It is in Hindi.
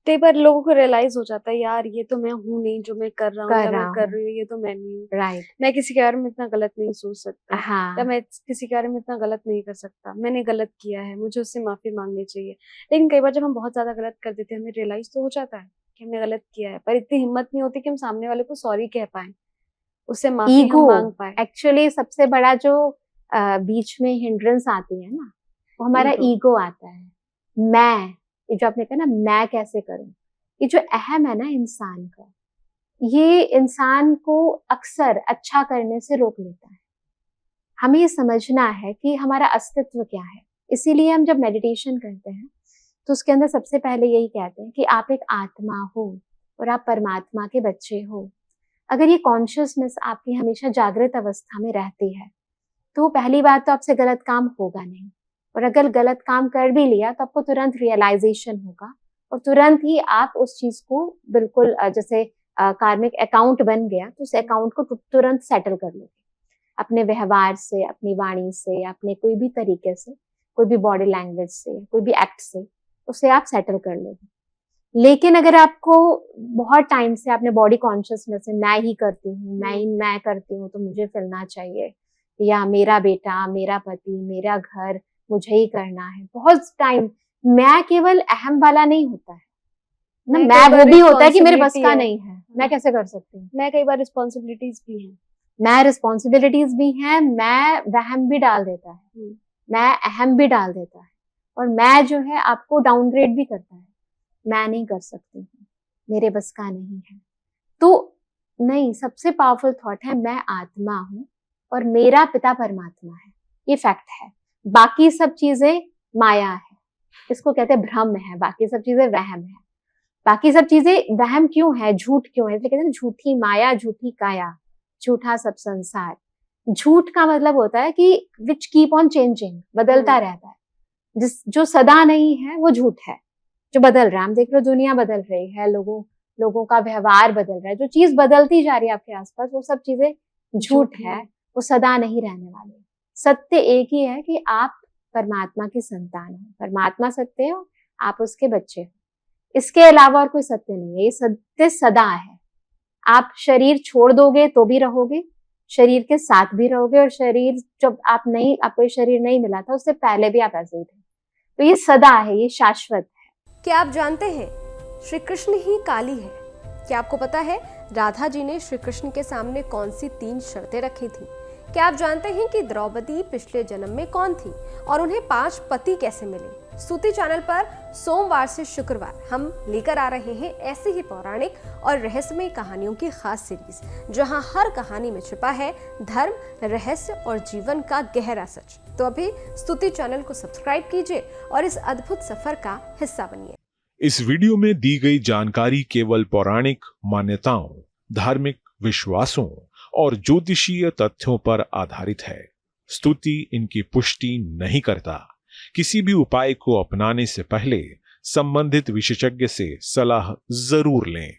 कई बार लोगों को रियलाइज हो जाता है, यार ये तो मैं हूँ नहीं, जो मैं कर रहा हूँ या मैं कर रही हूँ ये तो मैं नहीं हूँ। राइट। मैं किसी के बारे में इतना गलत नहीं सोच सकता, या हाँ, मैं किसी के बारे में इतना गलत नहीं कर सकता, मैंने गलत किया है, मुझे उससे माफी मांगनी चाहिए। लेकिन कई बार जब हम बहुत ज्यादा गलत कर देते हैं, हमें रियलाइज तो हो जाता है कि हमने गलत किया है, पर इतनी हिम्मत नहीं होती कि हम सामने वाले को सॉरी कह पाए, उससे माफी ईगो हम मांग पाए। एक्चुअली सबसे बड़ा जो बीच में हिंड्रेंस आती है ना, वो हमारा ईगो। ईगो आता है। मैं, ये जो आपने कहा ना, मैं कैसे करूं, ये जो अहम है ना इंसान का, ये इंसान को अक्सर अच्छा करने से रोक लेता है। हमें ये समझना है कि हमारा अस्तित्व क्या है। इसीलिए हम जब मेडिटेशन करते हैं तो उसके अंदर सबसे पहले यही कहते हैं कि आप एक आत्मा हो और आप परमात्मा के बच्चे हो। अगर ये कॉन्शियसनेस आपकी हमेशा जागृत अवस्था में रहती है तो पहली बात तो आपसे गलत काम होगा नहीं, और अगर गलत काम कर भी लिया तो आपको तुरंत रियलाइजेशन होगा और तुरंत ही आप उस चीज को बिल्कुल जैसे कार्मिक अकाउंट बन गया तो उस अकाउंट को तुरंत सेटल कर लोगे अपने व्यवहार से, अपनी वाणी से, अपने कोई भी तरीके से, कोई भी बॉडी लैंग्वेज से, कोई भी एक्ट से, उसे आप सेटल कर लोगे। लेकिन अगर आपको बहुत टाइम से आपने बॉडी कॉन्शियसनेस से मैं ही करती हूँ, मैं करती हूँ तो मुझे फिरना चाहिए, या मेरा बेटा, मेरा पति, मेरा घर, मुझे ही करना है, बहुत टाइम मैं केवल अहम वाला नहीं होता है ना, मैं वो भी होता है कि मेरे बस का नहीं है, मैं कैसे कर सकती हूँ। मैं कई बार रिस्पॉन्सिबिलिटीज भी हैं, मैं रिस्पॉन्सिबिलिटीज भी हैं, मैं वहम भी डाल देता है, मैं अहम भी डाल देता है, और मैं जो है आपको डाउनग्रेड भी करता है। मैं नहीं कर सकती हूँ, मेरे बस का नहीं है। तो नहीं, सबसे पावरफुल थॉट है मैं आत्मा हूँ और मेरा पिता परमात्मा है, ये फैक्ट है। बाकी सब चीजें माया है, इसको कहते हैं भ्रम है, बाकी सब चीजें वहम है। बाकी सब चीजें वहम क्यों है, झूठ क्यों है, इसलिए कहते हैं झूठी माया, झूठी काया, झूठा सब संसार। झूठ का मतलब होता है कि विच कीप ऑन चेंजिंग, बदलता रहता है। जो सदा नहीं है वो झूठ है, जो बदल रहा है। हम देख रहे हो दुनिया बदल रही है, लोगों का व्यवहार बदल रहा है, जो चीज बदलती जा रही है आपके आसपास वो सब चीजें झूठ है, वो सदा नहीं रहने वाली। सत्य एक ही है कि आप परमात्मा की संतान हो, परमात्मा सत्य हो, आप उसके बच्चे हो। इसके अलावा और कोई सत्य नहीं है, ये सत्य सदा है। आप शरीर छोड़ दोगे तो भी रहोगे, शरीर के साथ भी रहोगे, और शरीर जब आपको ये शरीर नहीं मिला था उससे पहले भी आप ऐसे ही थे। तो ये सदा है, ये शाश्वत है। क्या आप जानते हैं श्री कृष्ण ही काली है? क्या आपको पता है राधा जी ने श्री कृष्ण के सामने कौन सी 3 शर्तें रखी थी? क्या आप जानते हैं कि द्रौपदी पिछले जन्म में कौन थी और उन्हें 5 पति कैसे मिले? स्तुति चैनल पर सोमवार से शुक्रवार हम लेकर आ रहे हैं ऐसी ही पौराणिक और रहस्यमय कहानियों की खास सीरीज, जहां हर कहानी में छिपा है धर्म, रहस्य और जीवन का गहरा सच। तो अभी स्तुति चैनल को सब्सक्राइब कीजिए और इस अद्भुत सफर का हिस्सा बनिए। इस वीडियो में दी गई जानकारी केवल पौराणिक मान्यताओं, धार्मिक विश्वासों और ज्योतिषीय तथ्यों पर आधारित है। स्तुति इनकी पुष्टि नहीं करता। किसी भी उपाय को अपनाने से पहले संबंधित विशेषज्ञ से सलाह जरूर लें।